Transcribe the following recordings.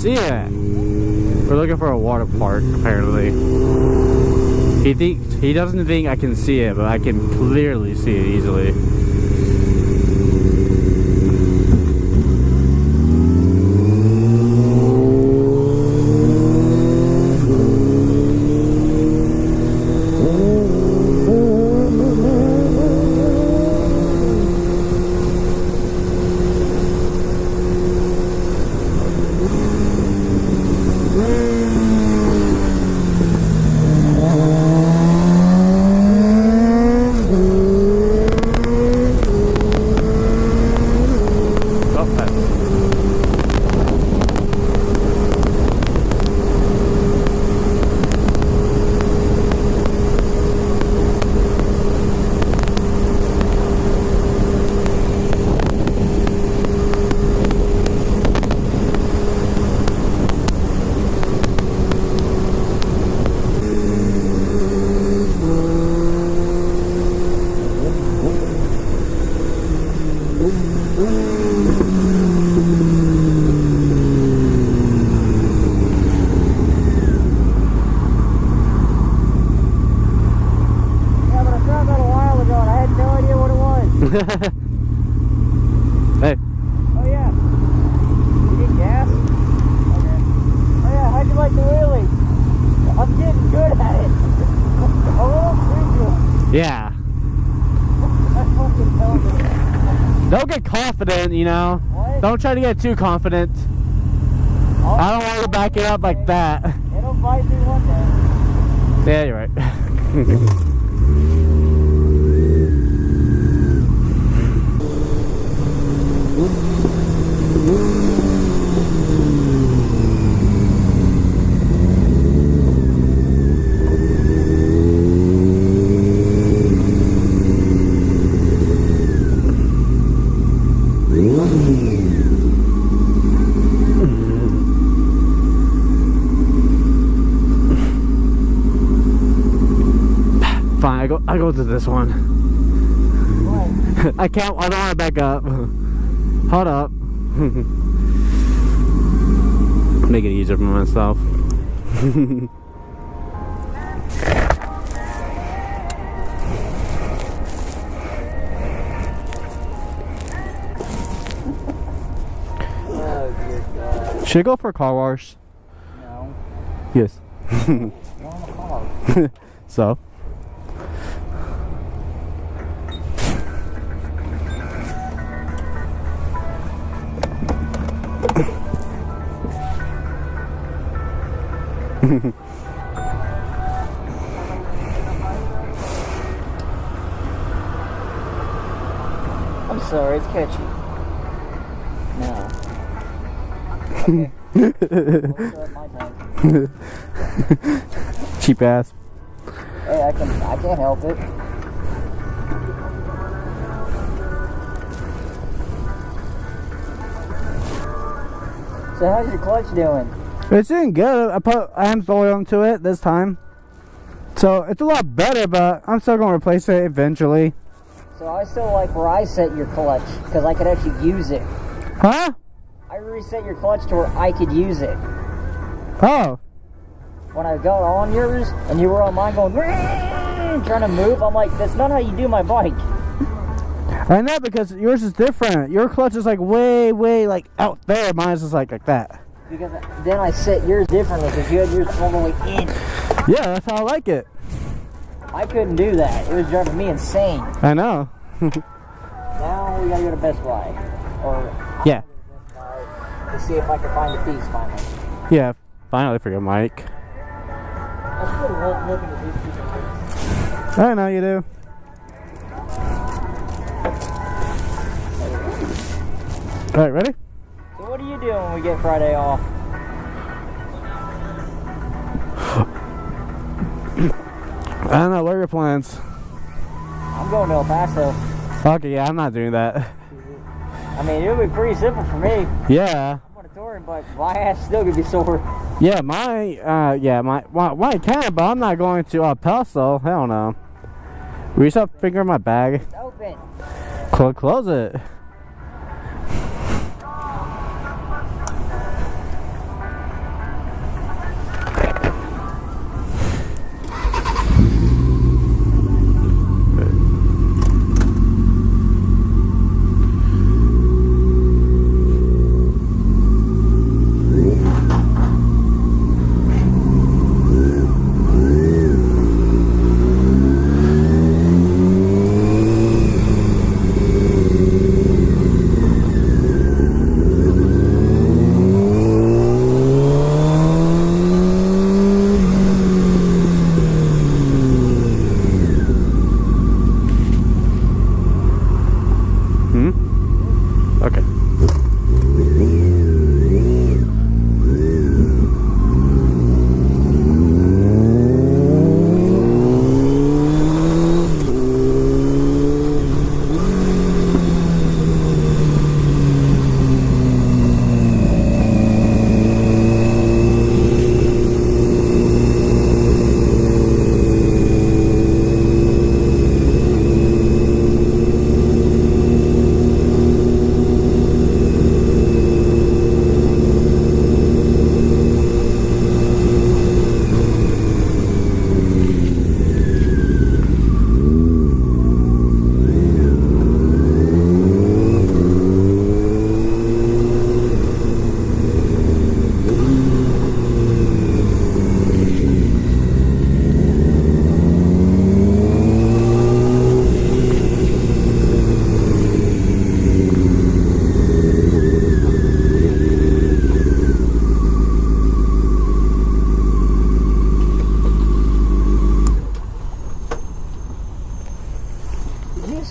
see it. We're looking for a water park, apparently. He doesn't think I can see it, but I can clearly see it easily. Hey. Oh yeah. You need gas? Okay. Oh yeah, how'd you like the wheelie? I'm getting good at it. A little visual. Yeah. That's fucking telling me. Don't get confident, you know. What? Don't try to get too confident. I don't want to back it up like that. It'll bite me one day. Yeah, you're right. Fine, I go to this one. What? I don't want to back up. Hold up. Make it easier for myself. Oh dear God. Should I go for a car wash? No. Yes. You're on the car. So? I'm sorry, it's catchy. No. Okay. We'll start my time. Cheap ass. Hey, I can't help it. So how's your clutch doing? It's doing good. I put AMS oil into it this time. So it's a lot better, but I'm still going to replace it eventually. So I still like where I set your clutch, because I could actually use it. Huh? I reset your clutch to where I could use it. Oh. When I got on yours, and you were on mine going, trying to move, I'm like, that's not how you do my bike. I know, because yours is different. Your clutch is like way like out there. Mine is just like that. Because then I set yours differently, because you had yours all the way in. Yeah, that's how I like it. I couldn't do that. It was driving me insane. I know. Now we gotta go to Best Buy. Or Yeah. Best Buy to see if I can find a piece finally. Yeah, finally for your mic. I still love looking at these people's things. I know you do. Alright, ready? So what are you doing when we get Friday off? I don't know, what are your plans? I'm going to El Paso. Okay, yeah, I'm not doing that. I mean, it'll be pretty simple for me. Yeah. I'm on a touring, but my ass still gonna be sore. Yeah, my can, but I'm not going to El Paso. Hell no. Will you stop fingering my bag? It's open. Close it.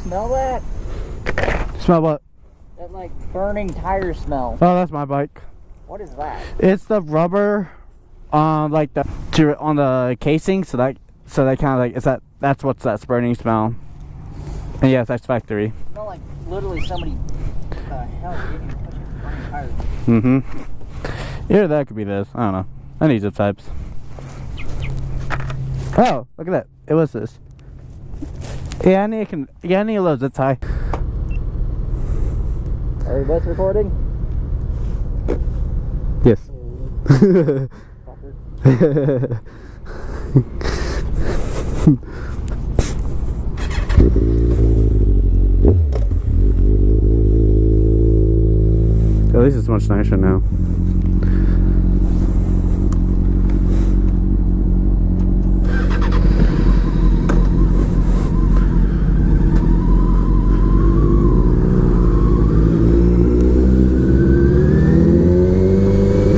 smell that? Smell what? That like burning tire smell. Oh, that's my bike. What is that? It's the rubber, like on the casing, so that kind of like that's what's that burning smell. And yes, that's factory. It smell like literally somebody. What the hell? You didn't push it burning tires. Mm-hmm. Either that could be this. I don't know. I need zip types. Oh, look at that. It was this. Yeah, I need a little zip tie. Are you both recording? Yes. At least it's much nicer now.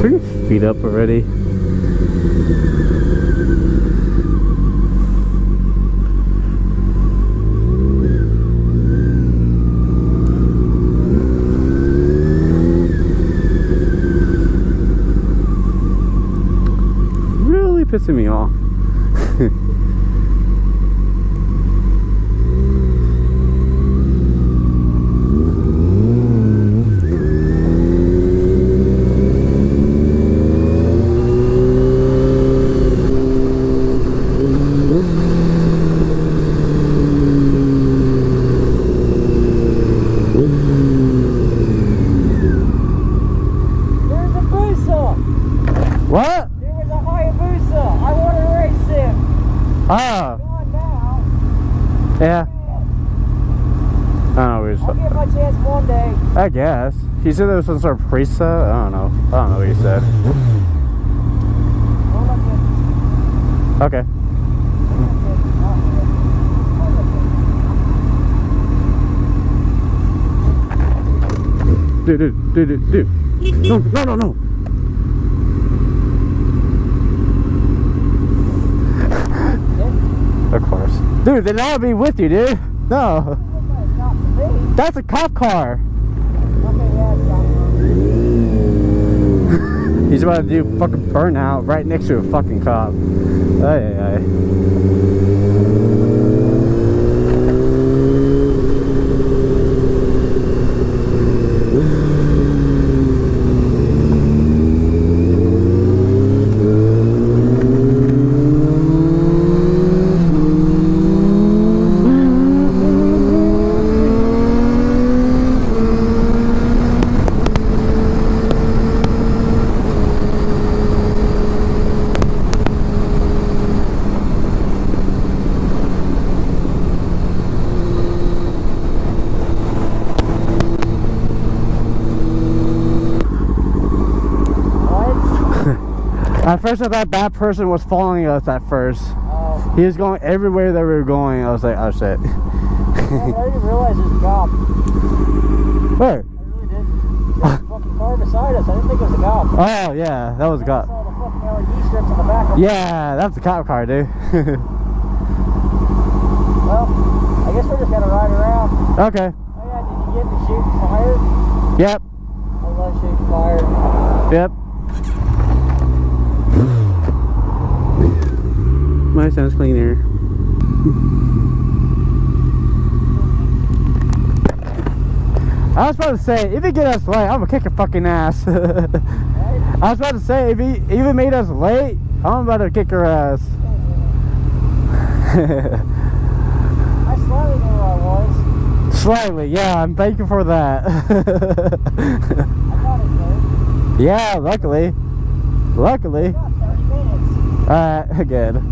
Put your feet up already. Pissing me off. There's a Busa! What? Ah. Yeah. Oh, I'll get my chance one day. I guess. He said there was some sort of preset. I don't know. I don't know what he said. Okay. Dude. No. Of course. Dude, then I'll be with you, dude. No. That's a cop car. He's about to do fucking burnout right next to a fucking cop. Ay. At first I thought that person was following us at first. Oh. He was going everywhere that we were going. I was like, oh shit. I didn't realize there's a cop. Where? I really didn't. There's a fucking car beside us. I didn't think it was a cop. Oh yeah, that was a cop. I saw the fucking LED strips on the back of it. Yeah, that's a cop car, dude. Well, I guess we're just gonna ride around. Okay. Oh yeah, did you get to shoot fire? Yep. I love shooting fire. Yep. My sounds cleaner. I was about to say, if you get us late, I'm gonna kick your fucking ass. I was about to say, if he even made us late, I'm about to kick her ass. I slightly knew where I was. Slightly, yeah, I'm thankful for that. I got it, dude. Yeah, luckily. About 30 minutes. Alright, good.